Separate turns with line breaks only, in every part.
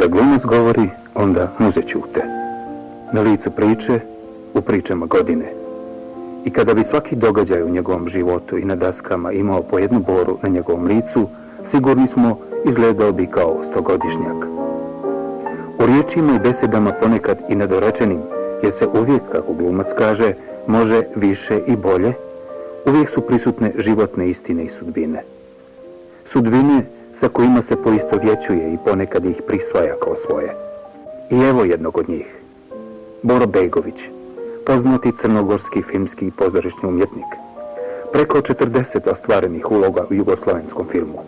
Kada glumac govori, onda muze ćute. Na licu priče, u pričama godine. I kada bi svaki događaj u njegovom životu i na daskama imao po jednu boru na njegovom licu, sigurni smo izgledao bi kao stogodišnjak. U riječima i besedama ponekad i nedorečenim, jer se uvijek, kako glumac kaže, može više i bolje, uvijek su prisutne životne istine i sudbine. Sudbine sa kojima se poistovjećuje i ponekad ih prisvaja kao svoje. I evo jednog od njih. Boro Begović, poznati crnogorski filmski i pozorišni umjetnik. Preko 40 ostvarenih uloga u jugoslavenskom filmu.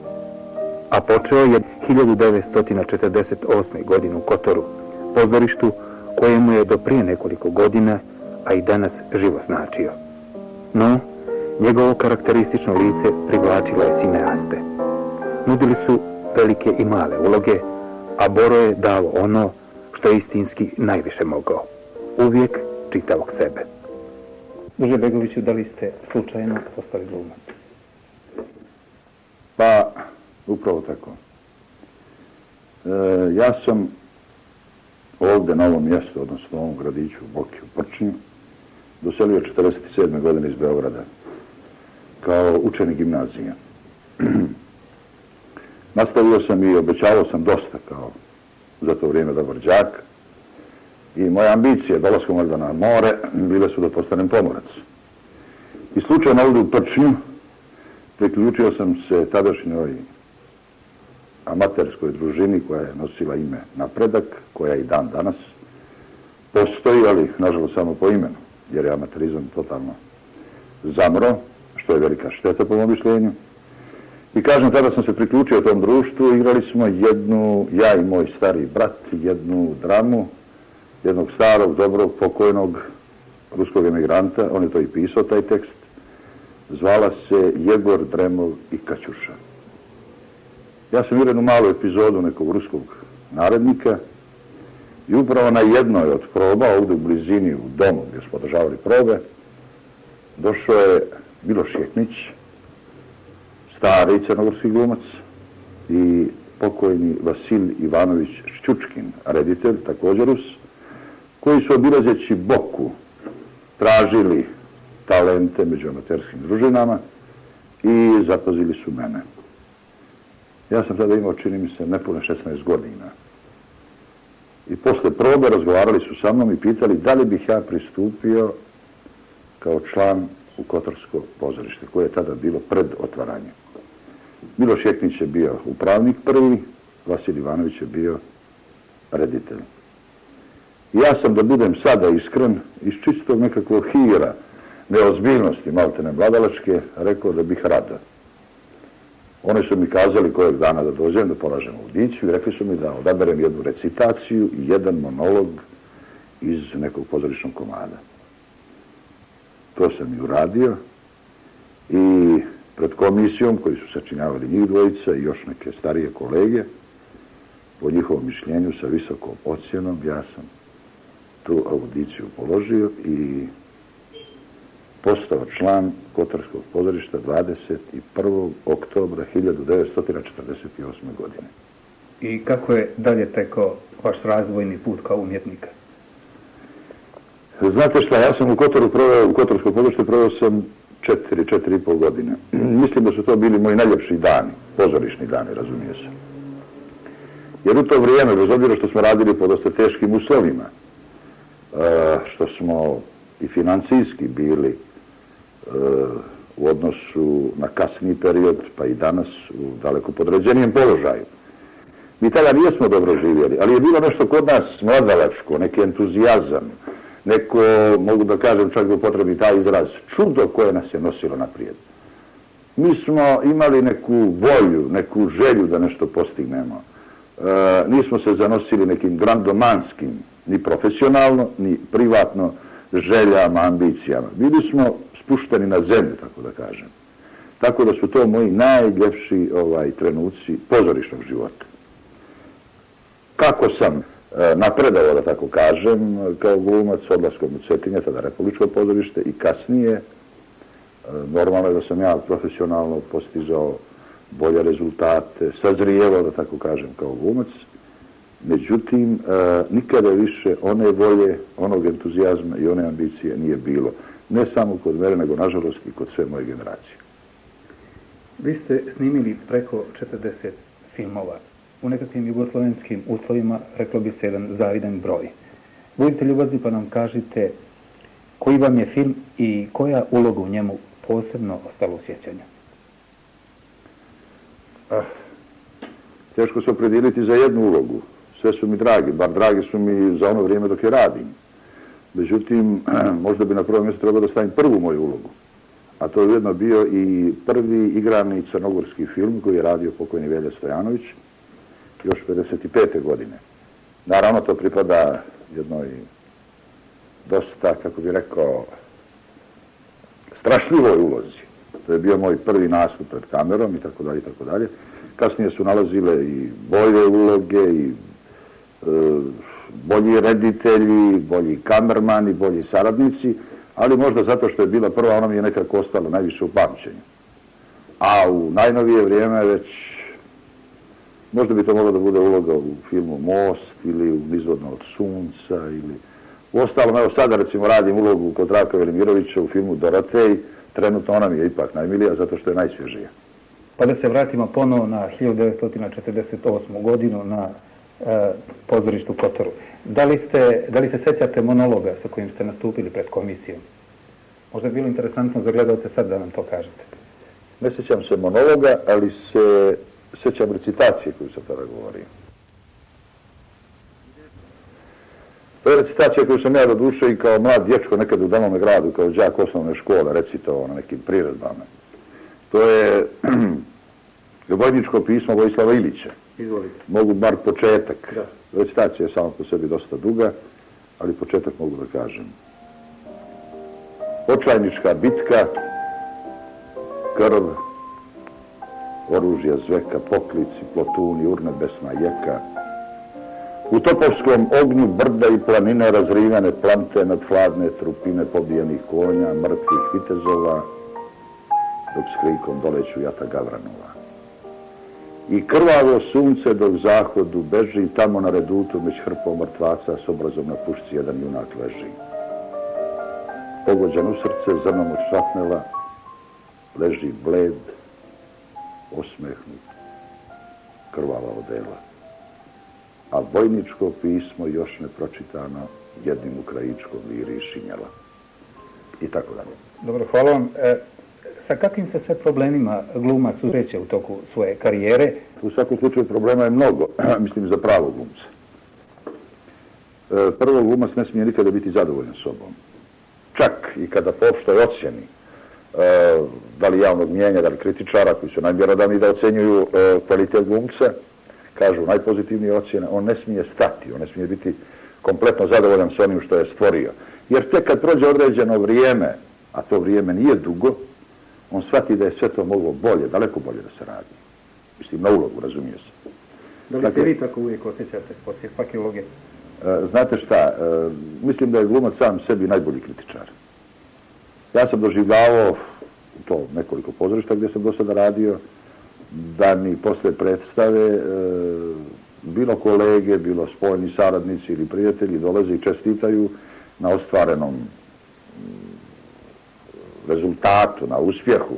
A počeo je 1948. godine u Kotoru, pozorištu kojemu je do prije nekoliko godina, a i danas živo značio. No, njegovo karakteristično lice privlačilo je cineaste. Nudili su velike i male uloge, a Boro je dao ono što je istinski najviše mogao. Uvijek čitavog sebe. Bože Begoviću, da li ste slučajno postali glumac?
Pa, upravo tako. Ja sam ovdje na ovom mjestu, odnosno u ovom gradiću, u Boki, u Prčnju, doselio 1947. godine iz Beograda kao učenik gimnazije. Nastavio sam i obećavao sam dosta kao za to vrijeme dobar đak i moje ambicije dolaskom valjda na more bile su da postanem pomorac. I slučajno ovdje u Prčnju priključio sam se tadašnjoj amaterskoj družini koja je nosila ime Napredak, koja i dan danas postoji, ali nažalost samo po imenu, jer je amaterizam totalno zamro, što je velika šteta po mom mišljenju. I kažem, tada sam se priključio tom društvu, igrali smo jednu, ja i moj stari brat, jednu dramu, jednog starog, dobrog, pokojnog ruskog emigranta, on je to i pisao, taj tekst, zvala se Jegor, Dremov i Kaćuša. Ja sam igrao jednu malu epizodu nekog ruskog narednika i upravo na jednoj od proba, ovdje u blizini, u domu gdje smo održavali probe, došao je Miloš Jeknić, stari crnogorski glumac, i pokojni Vasil Ivanović Šćučkin, reditelj, također Rus, koji su obilazeći Boku tražili talente među amaterskim družinama i zapazili su mene. Ja sam tada imao, čini mi se, nepune 16 godina. I posle probe razgovarali su sa mnom i pitali da li bih ja pristupio kao član u Kotorsko pozorište, koje je tada bilo pred otvaranjem. Miloš Jeknić je bio upravnik prvi, Vasil Ivanović je bio reditelj. I ja sam, da budem sada iskren, iz čistog nekakvog hira, neozbiljnosti, maltene mladalačke, rekao da bih rado. Oni su mi kazali kojeg dana da dođem, da polažem audiciju i rekli su mi da odaberem jednu recitaciju i jedan monolog iz nekog pozorišnog komada. To sam i uradio i pred komisijom koju su sačinjavali njih dvojica i još neke starije kolege, po njihovom mišljenju sa visokom ocjenom, ja sam tu audiciju položio i postao član Kotorskog pozorišta 21. oktobra 1948. godine.
I kako je dalje tekao vaš razvojni put kao umjetnika?
Znate šta, ja sam u Kotorsko pozorište proveo sam 4,5 godine. Mislim da su to bili moji najljepši dani, pozorišni dani, razumije se. Jer u to vrijeme, bez obzira što smo radili po dosta teškim uslovima, što smo i financijski bili u odnosu na kasniji period, pa i danas u daleko podređenijem položaju. Mi tada nijesmo dobro živjeli, ali je bilo nešto kod nas mladalačko, neki entuzijazam, neko, mogu da kažem, čak da upotrebi taj izraz, čudo koje nas je nosilo naprijed. Mi smo imali neku volju, neku želju da nešto postignemo. Nismo se zanosili nekim grandomanskim, ni profesionalno, ni privatno, željama, ambicijama. Bili smo spušteni na zemlju, tako da kažem. Tako da su to moji najljepši trenuci pozorišnog života. Kako sam napredao, da tako kažem, kao glumac odlaskom u Cetinje, tada Republičko pozorište, i kasnije, normalno je da sam ja profesionalno postizao bolje rezultate, sazrijevao, da tako kažem, kao glumac. Međutim, nikada više one volje, onog entuzijazma i one ambicije nije bilo. Ne samo kod mene, nego nažalost i kod sve moje generacije.
Vi ste snimili preko 40 filmova. U nekakvim jugoslovenskim uslovima reklo bi se jedan zavidan broj. Budite ljubazni pa nam kažite koji vam je film i koja uloga u njemu posebno ostala u sjećanju?
Teško se opredijeliti za jednu ulogu. Sve su mi dragi, bar dragi su mi za ono vrijeme dok je radim. Međutim, možda bi na prvom mjestu trebalo da stavim prvu moju ulogu. A to je ujedno bio i prvi igrani crnogorski film koji je radio pokojni Velja Stojanović još 55. godine. Naravno, to pripada jednoj dosta, kako bi rekao, strašljivoj ulozi. To je bio moj prvi nastup pred kamerom i tako dalje, i tako dalje. Kasnije su nalazile i bolje uloge i bolji reditelji, bolji kamermani, bolji saradnici, ali možda zato što je bila prva, ona mi je nekako ostala najviše u pamćenju. A u najnovije vrijeme već, možda bi to mogla da bude uloga u filmu Most ili u Nizvodno od sunca ili... Uostalom, evo sada recimo radim ulogu kod Raka Velimirovića u filmu Dorotej, trenutno ona mi je ipak najmilija zato što je najsvježija.
Pa da se vratimo ponovo na 1948. godinu na pozorištu u Kotoru. Da li se sećate monologa sa kojim ste nastupili pred komisijom? Možda je bilo interesantno za gledalce sad da nam to kažete.
Ne sjećam se monologa, ali se sjećam recitacije koju sam tada govorio. To je recitacija koju sam ja do duše i kao mlad dječko nekad u Danome gradu, kao đak osnovne škole, recitovao na nekim priredbama. To je vojničko pismo Vojislava Ilića.
Izvolite.
Mogu bar početak.
Da.
Recitacija je sama po sebi dosta duga, ali početak mogu da kažem. Očajnička bitka, krv, oružja zveka, poklici, plotuni, urnebesna jeka. U topovskom ognju brda i planine razrivane plante nad hladne trupine pobijenih konja, mrtvih vitezova, dok s krikom doleću jata Gavranova. I krvavo sunce dok zahodu beži, tamo na redutu među hrpom mrtvaca s obrazom na pušci jedan junak leži. Pogođan u srce, zrnom od šrapnela, leži bled, osmehnut, krvava odela. A vojničko pismo još ne pročitano jednim ukrajičkom viri šinjala. I tako dalje.
Dobro, hvala vam. Sa kakvim se sve problemima gluma susreće u toku svoje karijere?
U svakom slučaju problema je mnogo, mislim za pravog glumca. Prvo, glumac ne smije nikada biti zadovoljan sobom. Čak i kada po opštoj ocjeni, da li javnog mnijenja, da li kritičara, koji su najmjerodavniji da ocenjuju kvalitet glumca, kažu najpozitivnije ocjene, on ne smije stati, on ne smije biti kompletno zadovoljan s onim što je stvorio. Jer tek kad prođe određeno vrijeme, a to vrijeme nije dugo, on shvati da je sve to moglo bolje, daleko bolje da se radi. Mislim, na ulogu, razumije se.
Da li se vi tako uvijek osjećate poslije svake uloge?
Znate šta, mislim da je glumac sam sebi najbolji kritičar. Ja sam doživljavao to nekoliko pozorišta gdje sam do sada radio, da mi posle predstave bilo kolege, bilo spoljni saradnici ili prijatelji dolaze i čestitaju na ostvarenom rezultatu, na uspjehu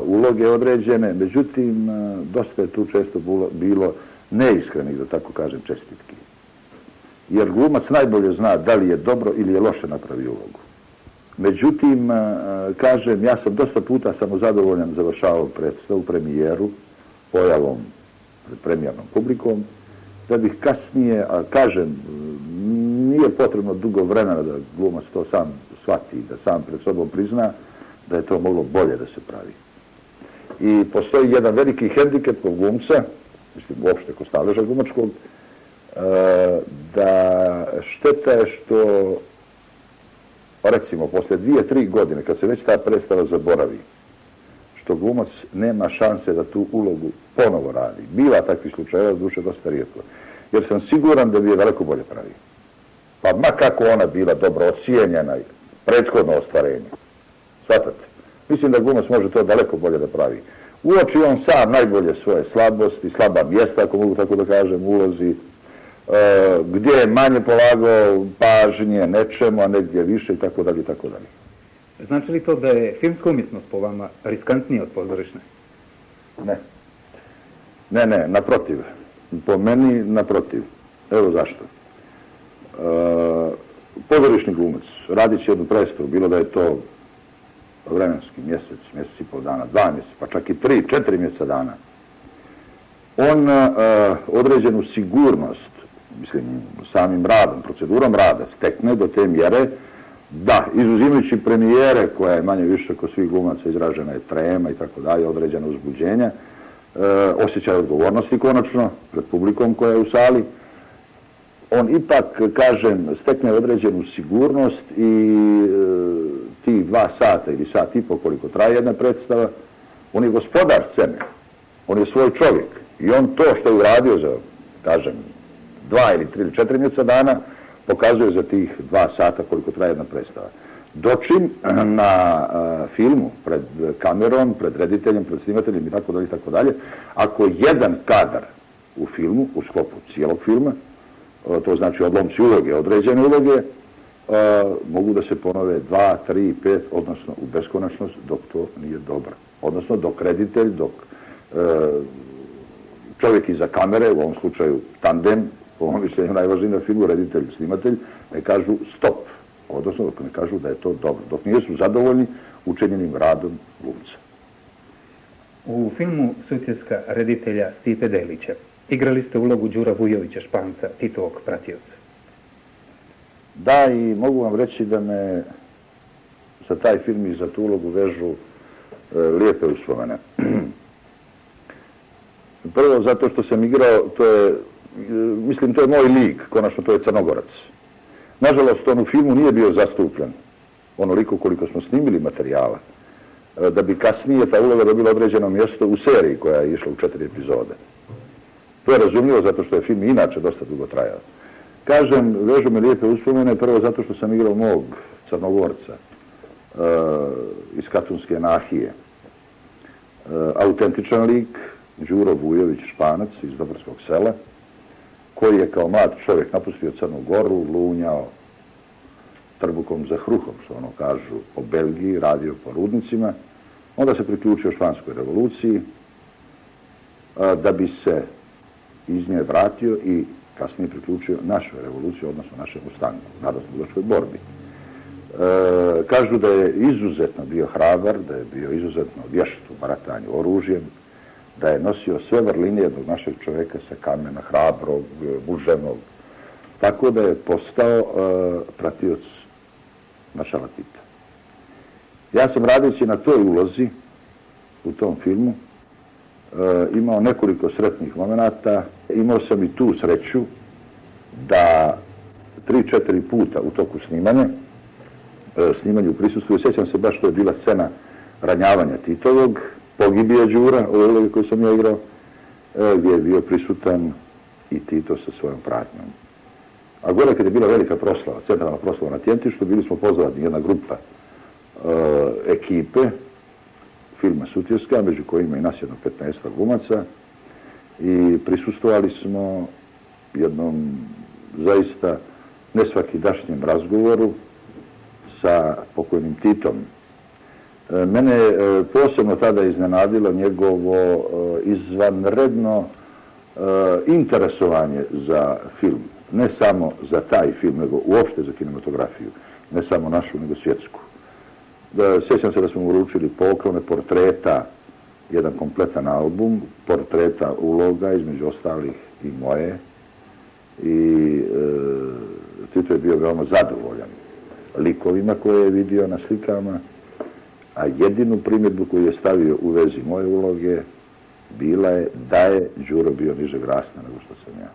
uloge određene. Međutim, dosta je tu često bilo neiskrenih, da tako kažem, čestitki. Jer glumac najbolje zna da li je dobro ili je loše napravio ulogu. Međutim, kažem, ja sam dosta puta samozadovoljan završavao predstavu, premijeru, pojavom pred premijernom publikom, da bih kasnije, a kažem, nije potrebno dugo vremena da glumac to sam shvati, da sam pred sobom prizna da je to moglo bolje da se pravi. I postoji jedan veliki hendikep kod glumca, mislim uopšte kod staleža glumačkog, da šteta je što, recimo, posle 2-3 godine, kad se već ta predstava zaboravi, što glumac nema šanse da tu ulogu ponovo radi. Bila takvih slučajeva, duše dosta rijetko. Jer sam siguran da bi je daleko bolje pravio. Pa ma kako ona bila dobro ocijenjena, prethodno ostvarenje. Svatate? Mislim da glumac može to daleko bolje da pravi. Uoči on sam najbolje svoje slabosti, slaba mjesta, ako mogu tako da kažem, ulozi, gdje je manje polagao pažnje nečemu, a negdje više i tako dalje i tako dalje.
Znači li to da je filmska umjetnost po vama riskantnija od pozorišne?
Ne, naprotiv. Po meni, naprotiv. Evo zašto. Pozorišni glumac, radići jednu predstavu, bilo da je to vremenski mjesec, mjesec i pol dana, 2 mjeseca, pa čak i 3-4 mjeseca dana, on određenu sigurnost, mislim, samim radom, procedurom rada, stekne do te mjere da, izuzimajući premijere, koja je manje više kod svih glumaca izražena je trema i tako dalje, određena uzbuđenja, osjećaj odgovornosti konačno pred publikom koja je u sali, on ipak, kažem, stekne određenu sigurnost i tih 2 sata ili sat i pol koliko traje jedna predstava, on je gospodar scene, on je svoj čovjek i on to što je uradio za, kažem, 2 ili 3 ili 4 mjeseca dana pokazuje za tih 2 sata koliko traje jedna predstava. Dočim na filmu, pred kamerom, pred rediteljem, pred snimateljem i tako dalje, ako jedan kadar u filmu, u sklopu cijelog filma, to znači odlomci uloge, određene uloge, mogu da se ponove 2, 3, 5, odnosno u beskonačnost dok to nije dobro. Odnosno dok reditelj, dok čovjek iza kamere, u ovom slučaju tandem, po mom mišljenju najvažniji na filmu, reditelj, snimatelj, ne kažu stop. Odnosno dok ne kažu da je to dobro. Dok nisu zadovoljni učinjenim radom glumca.
U filmu Sutjeska reditelja Stipe Delića igrali ste ulogu Đura Vujovića Španca, Titovog pratioca.
Da, i mogu vam reći da me za taj film i za tu ulogu vežu lijepe uspomene. Prvo zato što sam igrao, to je moj lik, konačno to je Crnogorac. Nažalost, on u filmu nije bio zastupljen onoliko koliko smo snimili materijala, da bi kasnije ta uloga dobila određeno mjesto u seriji koja je išla u 4 epizode. To je razumljivo zato što je film inače dosta dugo trajao. Kažem, vežu me lijepe uspomene, prvo zato što sam igrao mog Crnogorca iz Katunske nahije. Autentičan lik, Đuro Vujović Španac iz Dobrskog sela, koji je kao mlad čovjek napustio Crnu Goru, lunjao trbukom za hruhom, što ono kažu, po Belgiji, radio po rudnicima, onda se priključio Španskoj revoluciji, da bi se iz nje vratio i kasnije priključio našoj revoluciji, odnosno našem ustanku, narodnooslobodilačkoj borbi. Kažu da je izuzetno bio hrabar, da je bio izuzetno vješt u baratanju oružjem, da je nosio sve vrline jednog našeg čovjeka sa kamena, hrabrog, muževnog, tako da je postao pratioc maršala Tita. Ja sam radeći na toj ulozi u tom filmu imao nekoliko sretnih momenata. Imao sam i tu sreću da 3-4 puta u toku snimanju prisustvuju. Sjećam se baš, to je bila scena ranjavanja Titovog, pogibije Đura, ove uloge koje sam ja igrao, gdje je bio prisutan i Tito sa svojom pratnjom. A gore kad je bila velika proslava, centralna proslava na Tjentištu, bili smo pozvani jedna grupa ekipe filma Sutjeska, među kojima i nas jedno 15 glumaca, i prisustvovali smo jednom zaista nesvakidašnjem razgovoru sa pokojnim Titom. Mene je posebno tada iznenadilo njegovo izvanredno interesovanje za film. Ne samo za taj film, nego uopšte za kinematografiju. Ne samo našu, nego svjetsku. Sjećam se da smo mu uručili poklone portreta, jedan kompletan album, portreta uloga, između ostalih i moje. I Tito je bio veoma zadovoljan likovima koje je vidio na slikama, a jedinu primjedbu koju je stavio u vezi moje uloge bila je da je Đuro bio nižeg rasta nego što sam ja.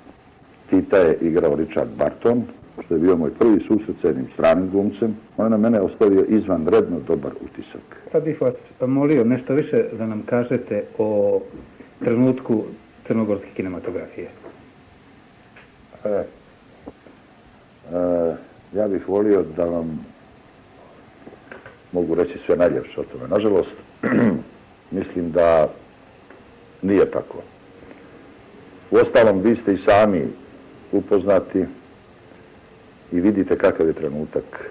Tita je igrao Richard Barton, što je bio moj prvi susret s jednim stranim glumcem. On je na mene ostavio izvanredno dobar utisak.
Sad bih vas molio nešto više da nam kažete o trenutku crnogorske kinematografije.
Ja bih volio da vam mogu reći sve najljepše o tome. Nažalost, mislim da nije tako. Uostalom, vi ste i sami upoznati i vidite kakav je trenutak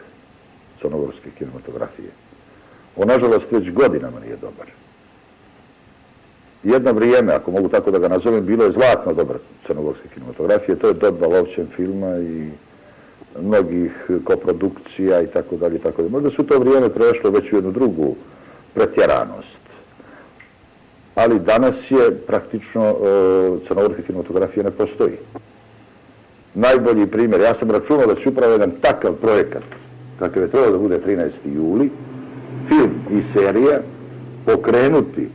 crnogorske kinematografije. On, nažalost, već godinama nije dobar. Jedno vrijeme, ako mogu tako da ga nazovem, bilo je zlatno dobar crnogorske kinematografije. To je doba Lovćen filma i mnogih koprodukcija i tako dalje. Možda su to vrijeme prešlo već u jednu drugu pretjeranost. Ali danas je praktično crnogorske kinematografije ne postoji. Najbolji primjer, ja sam računao da će upravo jedan takav projekat, kakav je trebao da bude 13. juli, film i serija, pokrenuti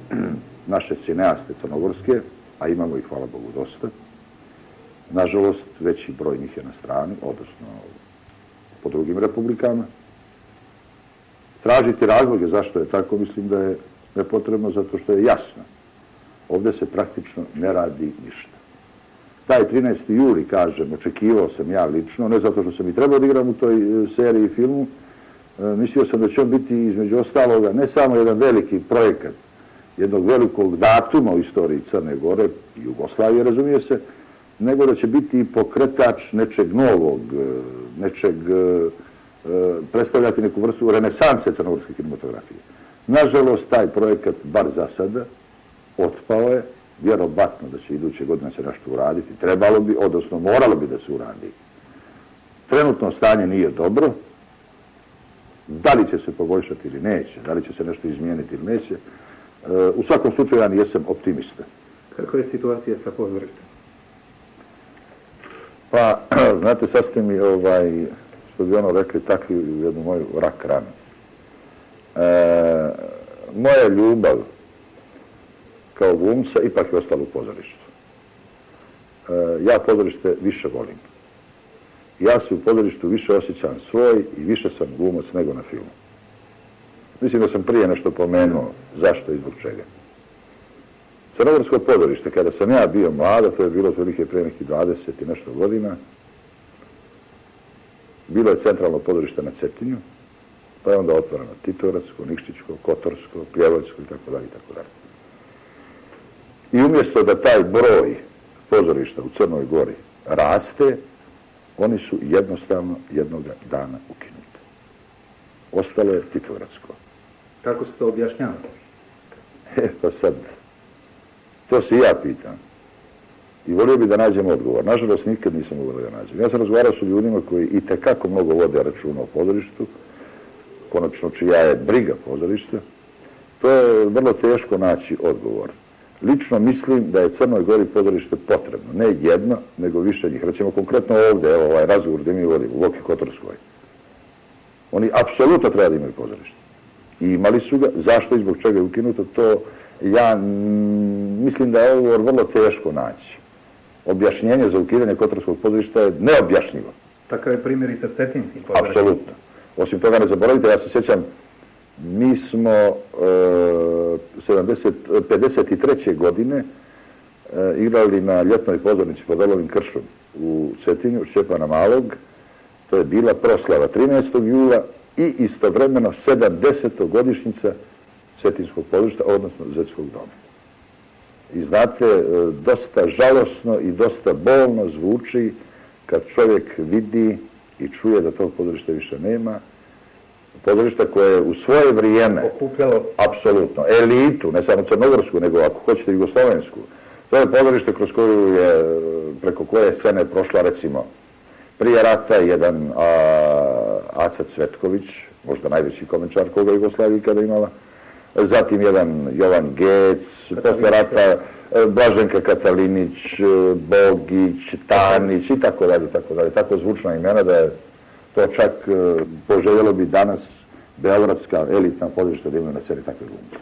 naše cineaste crnogorske, a imamo ih, hvala Bogu, dosta. Nažalost, veći broj njih je na strani, odnosno po drugim republikama. Tražiti razloge zašto je tako, mislim da je nepotrebno, zato što je jasno. Ovdje se praktično ne radi ništa. Taj 13. juli, kažem, očekivao sam ja lično, ne zato što sam i trebao da igram u toj seriji i filmu, mislio sam da će on biti između ostaloga ne samo jedan veliki projekat, jednog velikog datuma u istoriji Crne Gore i Jugoslavije, razumije se, nego da će biti i pokretač nečeg novog, predstavljati neku vrstu renesanse crnogorske kinematografije. Nažalost, taj projekat, bar za sada, otpao je, vjerovatno da će iduće godine se nešto uraditi, trebalo bi, odnosno moralo bi da se uradi. Trenutno stanje nije dobro, da li će se poboljšati ili neće, da li će se nešto izmijeniti ili neće, u svakom slučaju ja nisam optimista.
Kakva je situacija sa pozorištem?
Pa, znate, sad ste mi, što bi ono rekli, takli u jednu moju rak ranu. Moja ljubav kao glumca ipak je ostala u pozorištu. Ja pozorište više volim. Ja se u pozorištu više osjećam svoj i više sam glumac nego na filmu. Mislim da sam prije nešto pomenuo zašto i zbog čega. Crnogorsko pozorište, kada sam ja bio mlada, to je bilo otprilike prije nekih 20 i nešto godina, bilo je centralno pozorište na Cetinju, pa je onda otvoreno Titovačko, Nikšićko, Kotorsko, Pljevačko i tako dalje, i tako dalje. I umjesto da taj broj pozorišta u Crnoj Gori raste, oni su jednostavno jednoga dana ukinuti. Ostalo je Titovačko.
Kako se to objašnjava?
Pa sad, to se i ja pitam. I volio bi da nađem odgovor. Nažalost, nikad nisam mogao da nađem. Ja sam razgovarao s ljudima koji itekako mnogo vode računa o pozorištu, konačno čija je briga pozorišta. To je vrlo teško naći odgovor. Lično mislim da je Crnoj Gori pozorište potrebno. Ne jedno, nego više njih. Recimo konkretno ovdje, evo ovaj razgovor gdje mi vodimo, u Boki Kotorskoj. Oni apsolutno treba da imaju pozorište. I imali su ga. Zašto i zbog čega je ukinuto, to ja mislim da je odgovor vrlo teško naći. Objašnjenje za ukidanje Kotorskog pozorišta je neobjašnjivo.
Takav je primjer i sa Cetinskim pozorištem.
Apsolutno. Osim toga, ne zaboravite, ja se sjećam, mi smo 53. godine igrali na ljetnoj pozornici pod Olovim kršom u Cetinju, Šćepana Malog. To je bila proslava 13. jula i istovremeno 70. godišnjica Cetinskog pozorišta, odnosno Zetskog doma. I znate, dosta žalosno i dosta bolno zvuči kad čovjek vidi i čuje da tog pozorišta više nema. Pozorišta koje je u svoje vrijeme
okupljalo
apsolutno elitu, ne samo crnogorsku, nego ako hoćete jugoslovensku. To je pozorište preko koje scene je prošla, recimo, prije rata jedan Aca Cvetković, možda najveći komenčar koga je Jugoslavija ikada imala, zatim jedan Jovan Gec, posle rata Blaženka Katalinić, Bogić, Tanić i tako dalje, tako zvučna imena da je to čak poželjelo bi danas beogradska elitna pozorišta da imaju na sceni takve glumce.